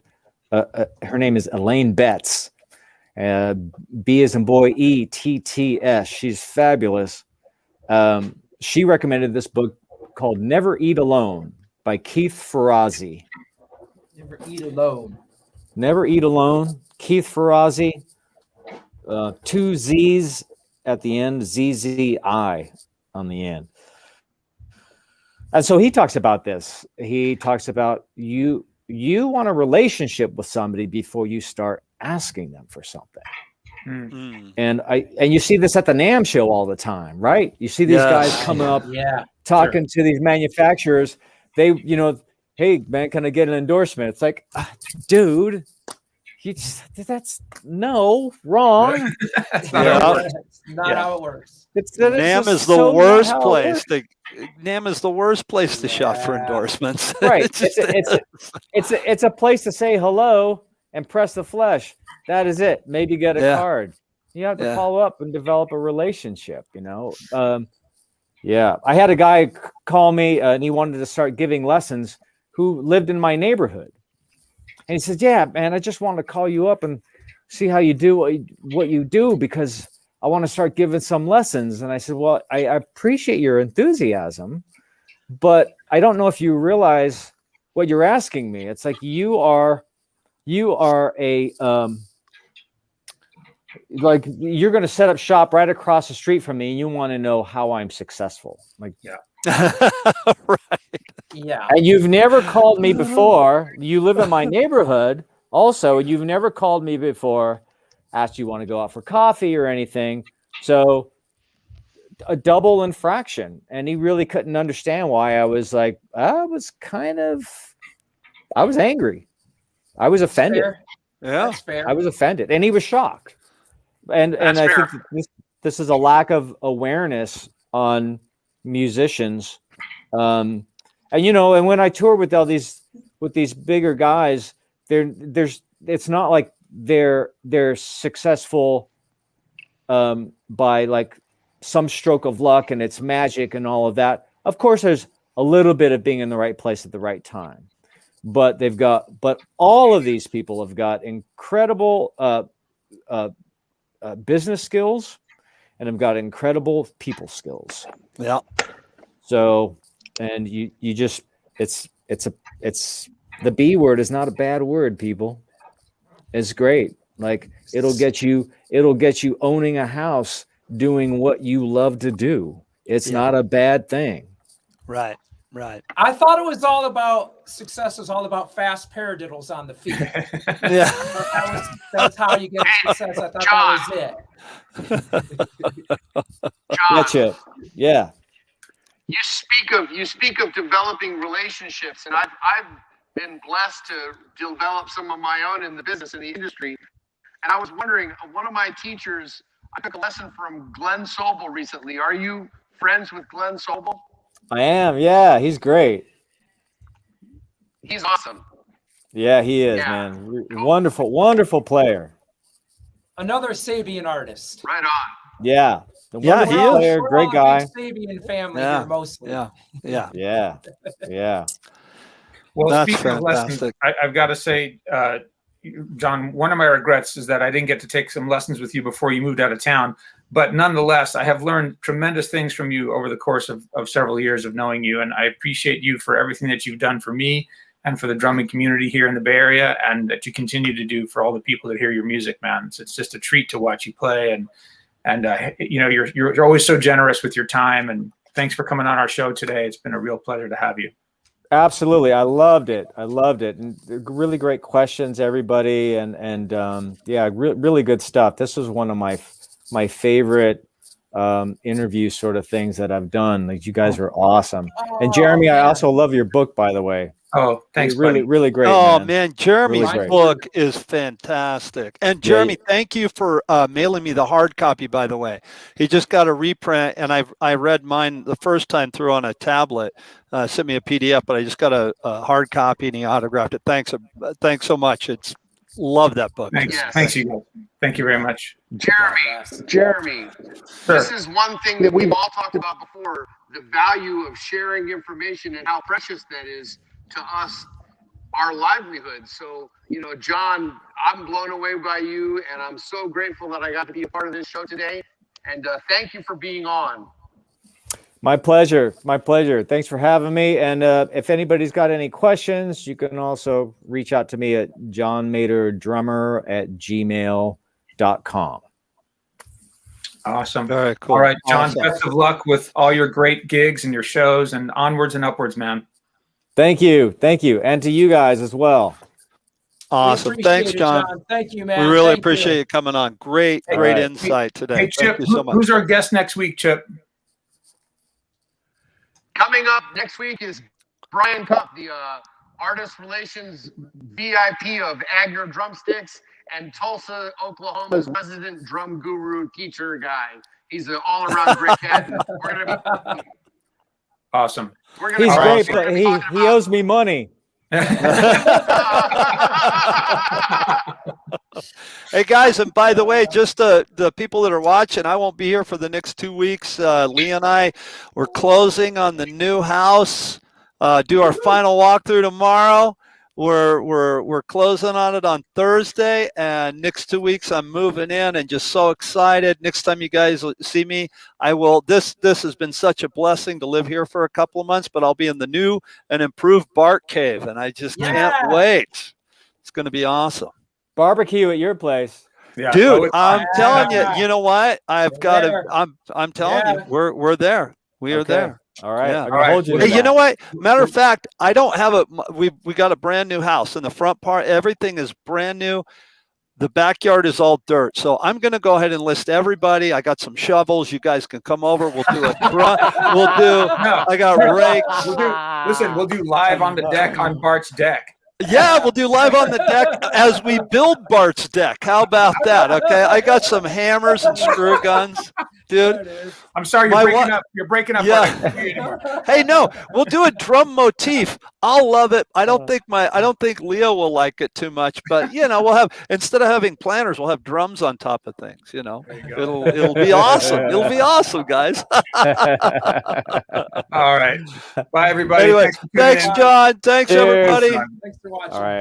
her name is Elaine Betts. B as in boy, ETTS. She's fabulous. She recommended this book called Never Eat Alone by Keith Ferrazzi. Never Eat Alone. Never Eat Alone. Keith Ferrazzi. 2 Z's at the end, ZZI on the end. And so he talks about this. He talks about you want a relationship with somebody before you start asking them for something. Mm. And you see this at the NAMM show all the time, right? You see these guys coming up, talking to these manufacturers. They, you know, "Hey man, can I get an endorsement?" It's like, dude, that's wrong. That's not how it works. It's not how it works. NAMM is the worst place. NAMM is the worst place to shop for endorsements. Right. It's a place to say hello and press the flesh. That is it. Maybe get a card. You have to follow up and develop a relationship, you know? I had a guy call me and he wanted to start giving lessons who lived in my neighborhood. And he said, "Yeah, man, I just wanted to call you up and see how you do what you do because I want to start giving some lessons." And I said, "Well, I appreciate your enthusiasm, but I don't know if you realize what you're asking me. It's like you are a like you're going to set up shop right across the street from me and you want to know how I'm successful." Like, Right. Yeah. And you've never called me before. You live in my neighborhood also, and you've never called me before, asked you want to go out for coffee or anything. So a double infraction. And he really couldn't understand why I was like, I was angry. I was offended. Fair. Yeah. That's fair. I was offended. And he was shocked. And I think this is a lack of awareness on musicians And and when I tour with these bigger guys, it's not like they're successful by like some stroke of luck and it's magic and all of that. Of course, there's a little bit of being in the right place at the right time, but all of these people have got incredible business skills and have got incredible people skills. Yeah. So, and you just, it's the B word is not a bad word, people. It's great. Like it'll get you owning a house, doing what you love to do. It's not a bad thing. Right. I thought it was all about success. Was all about fast paradiddles on the feet. Yeah. That's how you get success. I thought that was it. John, That's it. Yeah. you speak of developing relationships, and I've been blessed to develop some of my own in the business, in the industry. And I was wondering, one of my teachers, I took a lesson from Glenn Sobel recently. Are you friends with Glenn Sobel? I am. Yeah, he's great. He's awesome. Yeah, he is, Yeah. man. Wonderful player. Another Sabian artist. Right on. Yeah. Yeah, he is. Player, We're great all a guy. big Sabian family Yeah. here mostly. Yeah. Yeah. Well, That's speaking of lessons, fantastic. I've got to say, John, one of my regrets is that I didn't get to take some lessons with you before you moved out of town. But nonetheless, I have learned tremendous things from you over the course of several years of knowing you. And I appreciate you for everything that you've done for me and for the drumming community here in the Bay Area, and that you continue to do for all the people that hear your music, man. It's just a treat to watch you play. And you're always so generous with your time. And thanks for coming on our show today. It's been a real pleasure to have you. Absolutely. I loved it. And really great questions, everybody. And really good stuff. This was one of my favorite interview sort of things that I've done. Like, you guys are awesome. And Jeremy, I also love your book, by the way. Oh, thanks. Really, buddy. really great. Oh man, Jeremy's Really great. book is fantastic. And Jeremy, thank you for mailing me the hard copy. By the way, he just got a reprint, and I read mine the first time through on a tablet. Sent me a PDF, but I just got a hard copy, and he autographed it. Thanks so much. Love that book. Thanks. Yes. Thanks, you guys. Thank you very much. Jeremy, Sure. this is one thing that we've all talked about before, the value of sharing information and how precious that is to us, our livelihood. So, John, I'm blown away by you, and I'm so grateful that I got to be a part of this show today. And thank you for being on. My pleasure. Thanks for having me. And if anybody's got any questions, you can also reach out to me at johnmaterdrummer@gmail.com. Awesome. Very cool. All right, John, Awesome. best of luck with all your great gigs and your shows, and onwards and upwards, man. Thank you. And to you guys as well. Awesome. We Thanks, appreciate it, John. Thank you, man. We really Thank appreciate you. you coming on. Great right. insight today. Hey, Chip, Thank you so much. who's our guest next week, Chip? Coming up next week is Brian Cup, the artist relations VIP of Agner Drumsticks and Tulsa, Oklahoma's resident drum guru teacher guy. He's an all-around great cat. And we're gonna be Awesome. He's All great, right. but he owes me money. Hey guys, and by the way, just the people that are watching, I won't be here for the next 2 weeks. Lee and I, we're closing on the new house. Do our final walkthrough tomorrow. We're closing on it on Thursday, and next 2 weeks I'm moving in, and just so excited. Next time you guys see me, I will. This has been such a blessing to live here for a couple of months, but I'll be in the new and improved Bart Cave, and I just can't wait. It's going to be awesome. Barbecue at your place. Yeah. Dude, Oh, I'm telling you, you know what? I've got to. there. I'm telling you, we're there. We are Okay. there. All right. Yeah. I'm gonna hold you to Hey, you that. know what? Matter of fact, I don't have we got a brand new house in the front part. Everything is brand new. The backyard is all dirt. So I'm going to go ahead and list everybody. I got some shovels. You guys can come over. We'll do I got rakes. We'll do live on the deck on Bart's deck. Yeah, we'll do live on the deck as we build Bart's deck. How about that? Okay. I got some hammers and screw guns. dude. There it is. I'm sorry, My you're breaking wa- up. You're breaking up. Yeah. I can't hear you anymore. Hey, no, we'll do a drum motif. I'll love it. I don't think Leo will like it too much, but we'll have, instead of having planners, we'll have drums on top of things. There you go. It'll be awesome. It'll be awesome, guys. All right. Bye, everybody. Anyway, Thanks for tuning thanks, in. John. Thanks, Cheers. everybody. Bye. Thanks for watching. All right.